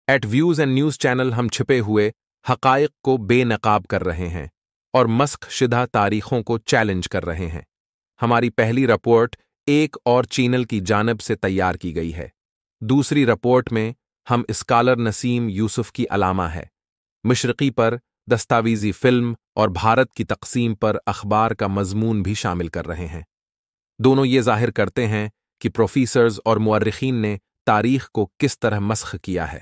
At views and news channel ہم چھپے ہوئے حقائق کو بے نقاب کر رہے ہیں اور مسخ شدہ تاریخوں کو چیلنج کر رہے ہیں۔ ہماری پہلی رپورٹ ایک اور چینل کی جانب سے تیار کی گئی ہے۔ دوسری رپورٹ میں ہم اسکالر نسیم یوسف کی علامہ ہے، مشرقی پر دستاویزی فلم اور بھارت کی تقسیم پر اخبار کا مضمون بھی شامل کر رہے ہیں۔ دونوں یہ ظاہر کرتے ہیں کہ پروفیسرز اور مورخین نے تاریخ کو کس طرح مسخ کیا ہے۔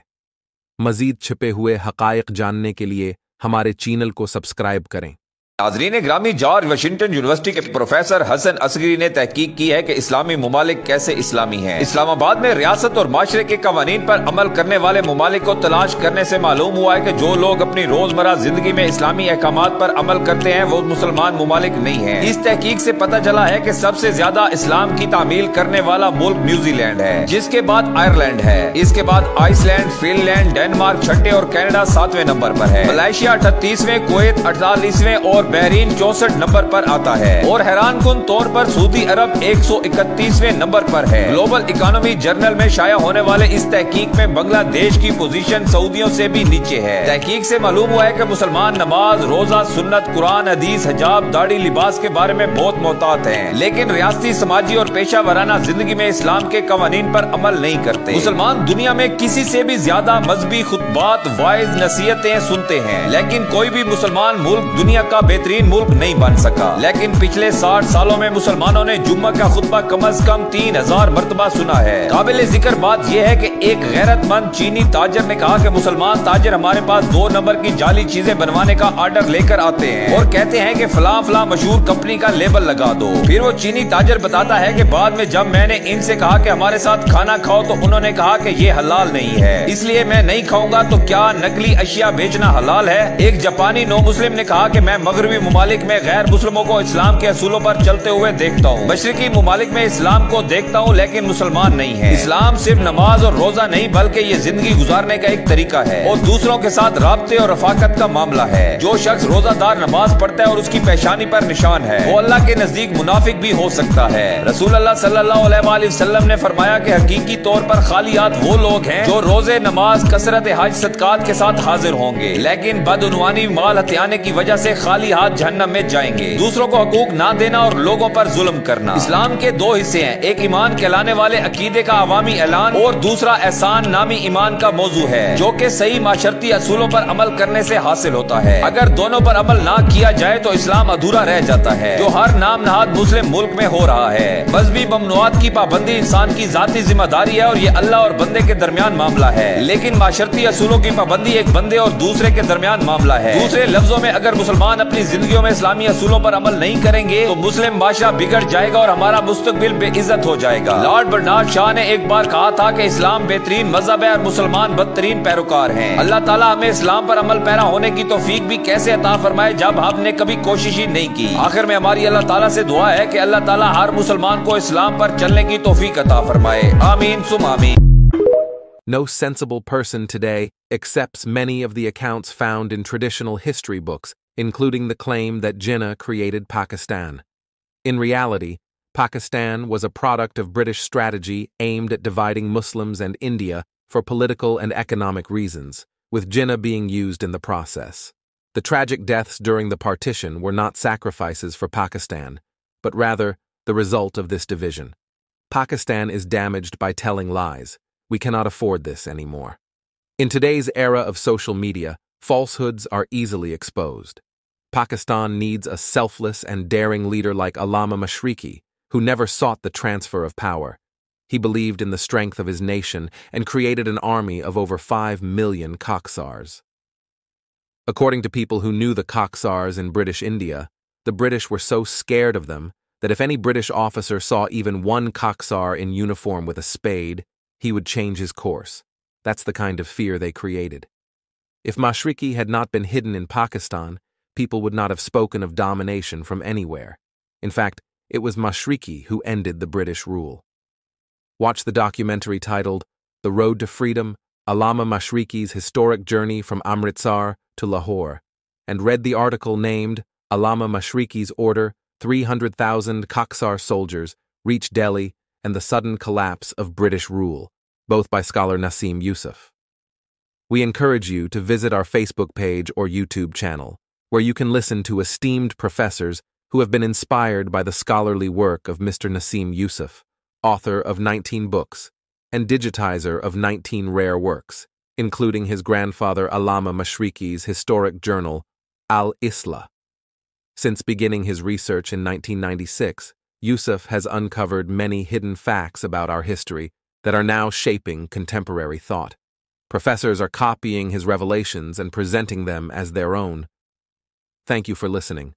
مزید چھپے ہوئے حقائق جاننے کے لیے ہمارے چینل کو سبسکرائب کریں۔ ناظرین گرامی، جارج واشنگٹن یونیورسٹی کے پروفیسر حسن اصغری نے تحقیق کی ہے کہ اسلامی ممالک کیسے اسلامی ہیں۔ اسلام آباد میں ریاست اور معاشرے کے قوانین پر عمل کرنے والے ممالک کو تلاش کرنے سے معلوم ہوا ہے کہ جو لوگ اپنی روزمرہ زندگی میں اسلامی احکامات پر عمل کرتے ہیں وہ مسلمان ممالک نہیں ہیں۔ اس تحقیق سے پتہ چلا ہے کہ سب سے زیادہ اسلام کی تعمیل کرنے والا ملک نیوزی لینڈ ہے، جس کے بعد آئرلینڈ ہے، اس کے بعد Iceland, Finland, Denmark چھٹے اور کینیڈا 7ویں نمبر پر ہے۔ ملائیشیا 38ویں، کویت 48ویں اور بحرین 64 نمبر پر آتا ہے، اور حیران کن طور پر سعودی عرب 131ویں نمبر پر ہے۔ گلوبل اکانومی جرنل میں شائع ہونے والے اس تحقیق میں بنگلہ دیش کی پوزیشن سعودیوں سے بھی نیچے ہے۔ تحقیق سے معلوم ہوا ہے کہ مسلمان نماز، روزہ، سنت، قرآن، حدیث، حجاب، داڑھی، لباس کے بارے میں بہت محتاط ہیں، لیکن ریاستی، سماجی اور پیشہ ورانہ زندگی میں اسلام کے قوانین پر عمل نہیں کرتے۔ مسلمان دنیا میں کسی سے بھی زیادہ مذہبی خطبات، وائز، نصیحتیں سنتے ہیں، لیکن کوئی بھی مسلمان ملک دنیا کا بہترین ملک نہیں بن سکا۔ لیکن پچھلے 60 سالوں میں مسلمانوں نے جمعہ کا خطبہ کم از کم 3000 مرتبہ سنا ہے۔ قابل ذکر بات یہ ہے کہ ایک غیرت مند چینی تاجر نے کہا کہ مسلمان تاجر ہمارے پاس 2 نمبر کی جعلی چیزیں بنوانے کا آرڈر لے کر آتے ہیں اور کہتے ہیں کہ فلاں فلاں مشہور کمپنی کا لیبل لگا دو۔ پھر وہ چینی تاجر بتاتا ہے کہ بعد میں جب میں نے ان سے کہا کہ ہمارے ساتھ کھانا کھاؤ تو انہوں نے کہا کہ یہ حلال نہیں ہے، اس لیے میں نہیں کھاؤں گا۔ تو کیا نقلی اشیاء بیچنا حلال ہے؟ ایک جاپانی نو مسلم نے کہا کہ میں مغربی ممالک میں غیر مسلموں کو اسلام کے اصولوں پر چلتے ہوئے دیکھتا ہوں، مشرقی ممالک میں اسلام کو دیکھتا ہوں لیکن مسلمان نہیں ہے۔ اسلام صرف نماز اور روزہ نہیں بلکہ یہ زندگی گزارنے کا ایک طریقہ ہے اور دوسروں کے ساتھ رابطے اور رفاقت کا معاملہ ہے۔ جو شخص روزہ دار نماز پڑھتا ہے اور اس کی پیشانی پر نشان ہے، وہ اللہ کے نزدیک منافق بھی ہو سکتا ہے۔ رسول اللہ صلی اللہ علیہ وآلہ وسلم نے فرمایا کہ حقیقی طور پر خالیات وہ لوگ ہیں جو روزے، نماز، کثرت حج، صدقات کے ساتھ حاضر ہوں گے، لیکن بدعنوانی، مال ہتھیانے کی وجہ سے خالی ہاتھ جہنم میں جائیں گے۔ دوسروں کو حقوق نہ دینا اور لوگوں پر ظلم کرنا۔ اسلام کے 2 حصے ہیں، ایک ایمان کہلانے والے عقیدے کا عوامی اعلان اور دوسرا احسان نامی ایمان کا موضوع ہے، جو کہ صحیح معاشرتی اصولوں پر عمل کرنے سے حاصل ہوتا ہے۔ اگر دونوں پر عمل نہ کیا جائے تو اسلام ادھورا رہ جاتا ہے، جو ہر نام نہاد مسلم ملک میں ہو رہا ہے۔ مذہبی ممنوعات کی پابندی انسان کی ذاتی ذمہ داری ہے اور یہ اللہ اور بندے کے درمیان معاملہ ہے، لیکن معاشرتی اصولوں کی پابندی ایک بندے اور دوسرے کے درمیان معاملہ ہے۔ دوسرے لفظوں میں اگر مسلمان اپنی زندگیوں میں اسلامی اصولوں پر عمل نہیں کریں گے تو مسلم معاشرہ بگڑ جائے گا اور ہمارا مستقبل بے عزت ہو جائے گا۔ لارڈ برنارڈ شاہ نے ایک بار کہا تھا کہ اسلام بہترین مذہب ہے اور مسلمان بدترین پیروکار ہیں۔ اللہ تعالیٰ ہمیں اسلام پر عمل پیرا ہونے کی توفیق بھی کیسے عطا فرمائے جب ہم نے کبھی کوشش ہی نہیں کی۔ آخر میں ہماری اللہ تعالیٰ سے دعا ہے کہ اللہ تعالیٰ ہر مسلمان کو اسلام پر چلنے کی توفیق عطا فرمائے، آمین ثم آمین۔ No sensible person today accepts many of the accounts found in traditional history books, including the claim that Jinnah created Pakistan. In reality, Pakistan was a product of British strategy aimed at dividing Muslims and India for political and economic reasons, with Jinnah being used in the process. The tragic deaths during the partition were not sacrifices for Pakistan, but rather the result of this division. Pakistan is damaged by telling lies. We cannot afford this anymore. In today's era of social media, falsehoods are easily exposed. Pakistan needs a selfless and daring leader like Allama Mashriqi, who never sought the transfer of power. He believed in the strength of his nation and created an army of over 5 million Coxars. According to people who knew the Coxars in British India, the British were so scared of them that if any British officer saw even one Coxar in uniform with a spade, he would change his course. That's the kind of fear they created. If Mashriqi had not been hidden in Pakistan, people would not have spoken of domination from anywhere. In fact, it was Mashriqi who ended the British rule. Watch the documentary titled The Road to Freedom, Allama Mashriqi's Historic Journey from Amritsar to Lahore, and read the article named Allama Mashriqi's Order, 300,000 Coxar soldiers reach Delhi and the sudden collapse of British rule, both by scholar Nasim Yusuf. We encourage you to visit our Facebook page or YouTube channel, where you can listen to esteemed professors who have been inspired by the scholarly work of Mr. Nasim Yusuf, author of 19 books and digitizer of 19 rare works, including his grandfather Allama Mashriqi's historic journal, Al-Isla. Since beginning his research in 1996, Yusuf has uncovered many hidden facts about our history that are now shaping contemporary thought. Professors are copying his revelations and presenting them as their own. Thank you for listening.